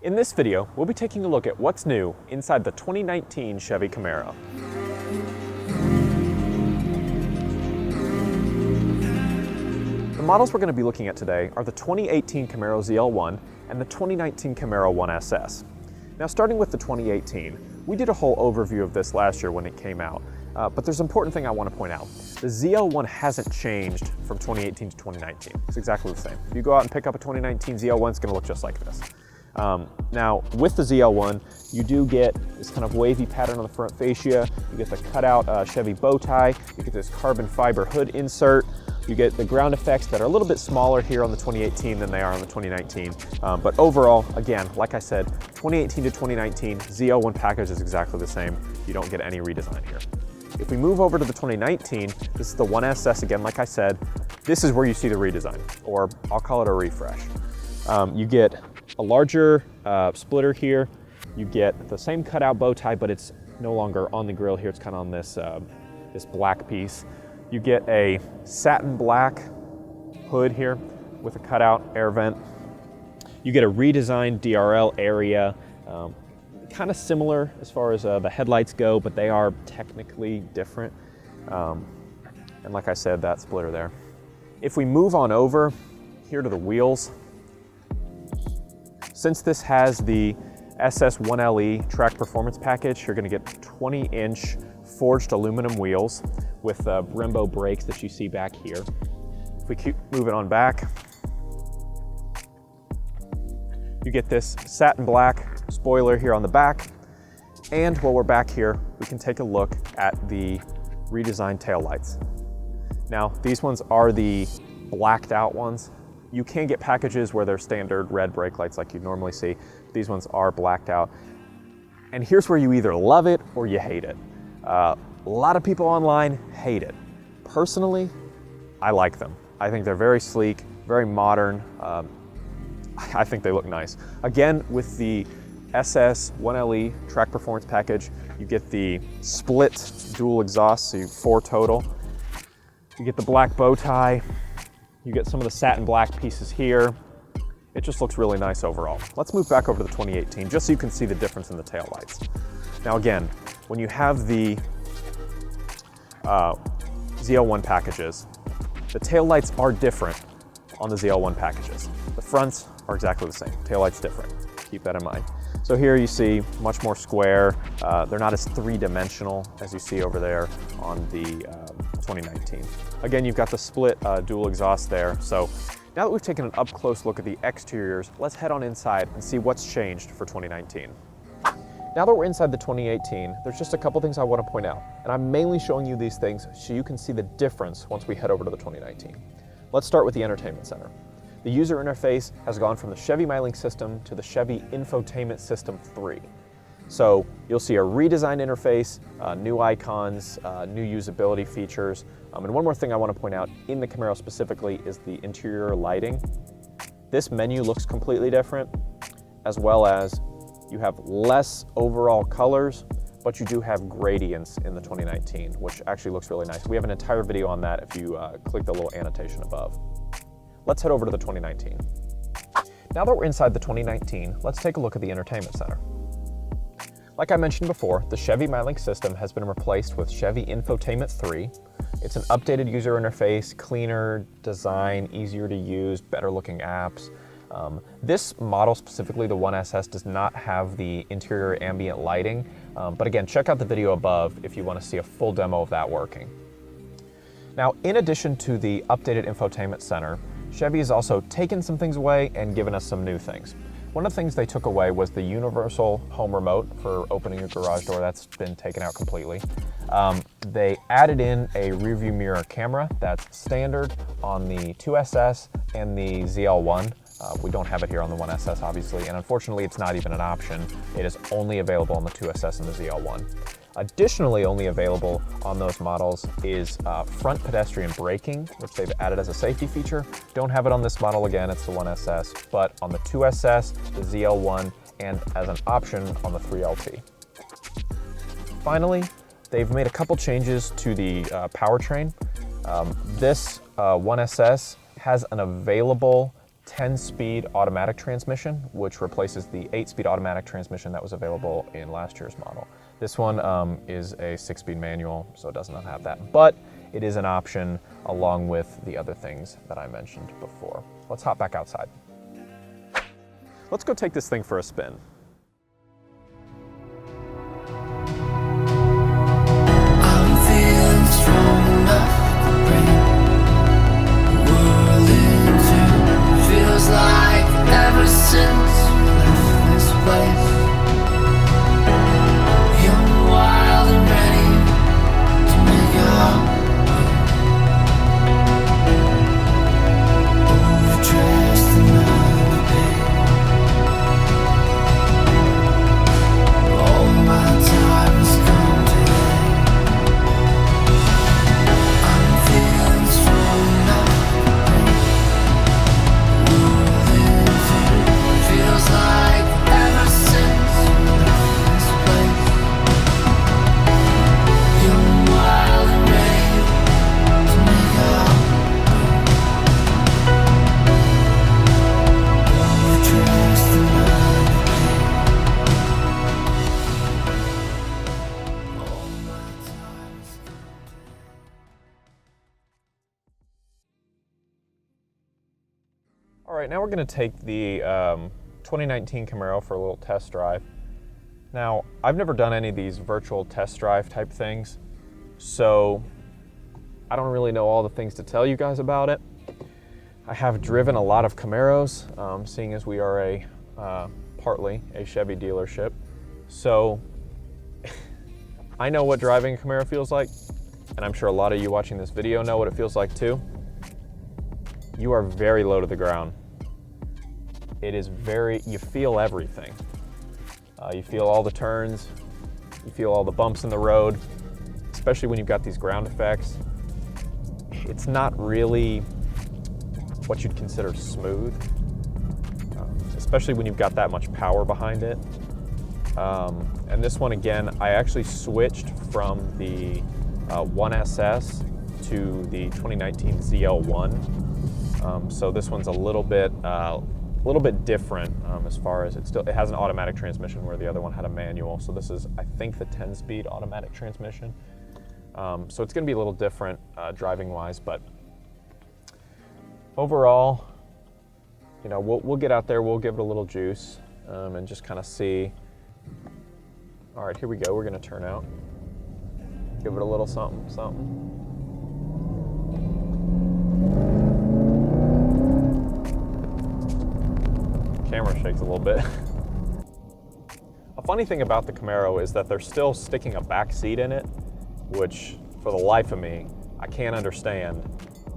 In this video, we'll be taking a look at what's new inside the 2019 Chevy Camaro. The models we're going to be looking at today are the 2018 Camaro ZL1 and the 2019 Camaro 1SS. Now, starting with the 2018, we did a whole overview of this last year when it came out, but there's an important thing I want to point out. The ZL1 hasn't changed from 2018 to 2019. It's exactly the same. If you go out and pick up a 2019 ZL1, it's going to look just like this. Now, with the ZL1, you do get this kind of wavy pattern on the front fascia, you get the cutout Chevy bow tie, you get this carbon fiber hood insert, you get the ground effects that are a little bit smaller here on the 2018 than they are on the 2019. But overall, again, like I said, 2018 to 2019, ZL1 package is exactly the same. You don't get any redesign here. If we move over to the 2019, this is the 1SS again, like I said, this is where you see the redesign, or I'll call it a refresh. You get a larger splitter here. You get the same cutout bow tie, but it's no longer on the grill here. It's kind of on this, this black piece. You get a satin black hood here with a cutout air vent. You get a redesigned DRL area, kind of similar as far as the headlights go, but they are technically different. And like I said, that splitter there. If we move on over here to the wheels, since this has the SS 1LE track performance package, you're going to get 20-inch forged aluminum wheels with Brembo brakes that you see back here. If we keep moving on back, you get this satin black spoiler here on the back. And while we're back here, we can take a look at the redesigned taillights. Now, these ones are the blacked out ones. You can get packages where they're standard red brake lights like you normally see. These ones are blacked out. And here's where you either love it or you hate it. A lot of people online hate it. Personally, I like them. I think they're very sleek, very modern. I think they look nice. Again, with the SS 1LE track performance package, you get the split dual exhaust, so you 4 total. You get the black bow tie. You get some of the satin black pieces here. It just looks really nice overall. Let's move back over to the 2018 just so you can see the difference in the taillights. Now again, when you have the ZL1 packages, the taillights are different on the ZL1 packages. The fronts are exactly the same. Taillights different. Keep that in mind. So here you see much more square. They're not as three-dimensional as you see over there on the 2019. Again, you've got the split dual exhaust there. So now that we've taken an up-close look at the exteriors, let's head on inside and see what's changed for 2019. Now that we're inside the 2018, there's just a couple things I want to point out. And I'm mainly showing you these things so you can see the difference once we head over to the 2019. Let's start with the entertainment center. The user interface has gone from the Chevy MyLink system to the Chevy Infotainment System 3. So you'll see a redesigned interface, new icons, new usability features. And one more thing I want to point out in the Camaro specifically is the interior lighting. This menu looks completely different, as well as you have less overall colors, but you do have gradients in the 2019, which actually looks really nice. We have an entire video on that if you click the little annotation above. Let's head over to the 2019. Now that we're inside the 2019, let's take a look at the entertainment center. Like I mentioned before, the Chevy MyLink system has been replaced with Chevy Infotainment 3. It's an updated user interface, cleaner design, easier to use, better looking apps. This model, specifically the 1SS, does not have the interior ambient lighting, but again, check out the video above if you want to see a full demo of that working. Now, in addition to the updated infotainment center, Chevy has also taken some things away and given us some new things. One of the things they took away was the universal home remote for opening your garage door. That's been taken out completely. They added in a rearview mirror camera that's standard on the 2SS and the ZL1. We don't have it here on the 1SS, obviously, and unfortunately, it's not even an option. It is only available on the 2SS and the ZL1. Additionally, only available on those models is front pedestrian braking, which they've added as a safety feature. Don't have it on this model again, it's the 1SS, but on the 2SS, the ZL1, and as an option on the 3LT. Finally, they've made a couple changes to the powertrain. This 1SS has an available 10-speed automatic transmission, which replaces the 8-speed automatic transmission that was available in last year's model. This one is a 6-speed manual, so it does not have that, but it is an option along with the other things that I mentioned before. Let's hop back outside. Let's go take this thing for a spin. All right, now we're going to take the 2019 Camaro for a little test drive. Now, I've never done any of these virtual test drive type things, so I don't really know all the things to tell you guys about it. I have driven a lot of Camaros, seeing as we are partly a Chevy dealership. So I know what driving a Camaro feels like, and I'm sure a lot of you watching this video know what it feels like too. You are very low to the ground. It is you feel everything. You feel all the turns, you feel all the bumps in the road, especially when you've got these ground effects. It's not really what you'd consider smooth, especially when you've got that much power behind it. And this one, again, I actually switched from the 1SS to the 2019 ZL1. So this one's a little bit different as far as it has an automatic transmission where the other one had a manual. So this is, I think, the 10-speed automatic transmission. So it's going to be a little different driving-wise, but overall, you know, we'll get out there, we'll give it a little juice and just kind of see. All right, here we go. We're going to turn out, give it a little something, something. Camera shakes a little bit. A funny thing about the Camaro is that they're still sticking a back seat in it, which for the life of me, I can't understand,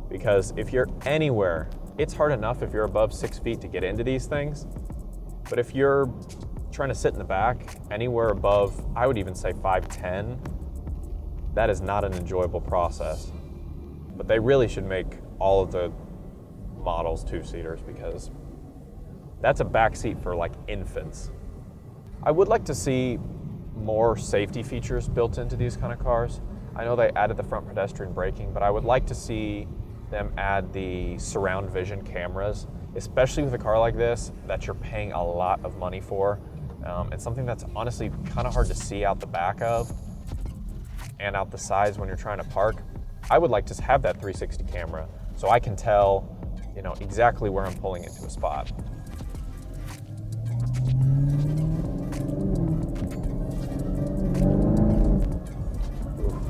because if you're anywhere, it's hard enough if you're above 6 feet to get into these things, but if you're trying to sit in the back anywhere above, I would even say 5'10", that is not an enjoyable process. But they really should make all of the models two-seaters, because that's a back seat for like infants. I would like to see more safety features built into these kind of cars. I know they added the front pedestrian braking, but I would like to see them add the surround vision cameras, especially with a car like this that you're paying a lot of money for. It's something that's honestly kind of hard to see out the back of and out the sides when you're trying to park. I would like to have that 360 camera so I can tell, you know, exactly where I'm pulling into a spot.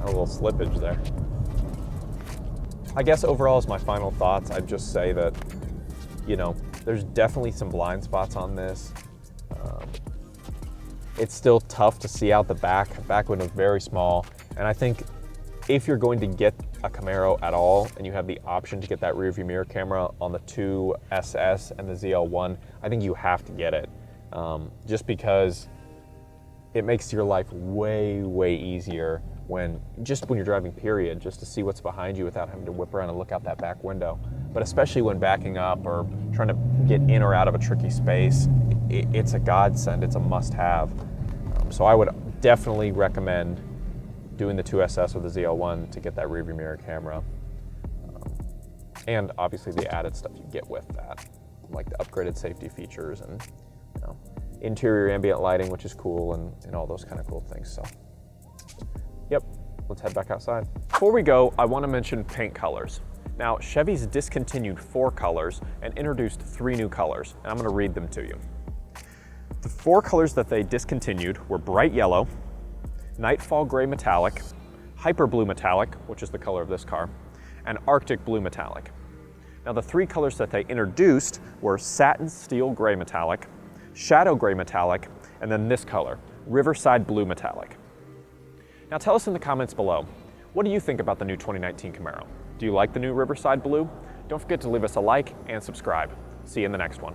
A little slippage there. I guess overall, as my final thoughts, I'd just say that, you know, there's definitely some blind spots on this. It's still tough to see out the back window's very small, and I think if you're going to get a Camaro at all and you have the option to get that rear view mirror camera on the 2 SS and the ZL1, I think you have to get it, just because it makes your life way, way easier when you're driving, period, just to see what's behind you without having to whip around and look out that back window. But especially when backing up or trying to get in or out of a tricky space, it's a godsend, it's a must-have. So I would definitely recommend doing the 2SS or the ZL1 to get that rear view mirror camera. And obviously the added stuff you get with that. like the upgraded safety features and interior ambient lighting, which is cool, and all those kind of cool things. So, yep, let's head back outside. Before we go, I want to mention paint colors. Now, Chevy's discontinued 4 colors and introduced 3 new colors, and I'm going to read them to you. The 4 colors that they discontinued were bright yellow, nightfall gray metallic, hyper blue metallic, which is the color of this car, and arctic blue metallic. Now, the 3 colors that they introduced were satin steel gray metallic, shadow gray metallic, and then this color, riverside blue metallic. Now, tell us in the comments below, what do you think about the new 2019 Camaro? Do you like the new riverside blue? Don't forget to leave us a like and subscribe. See you in the next one.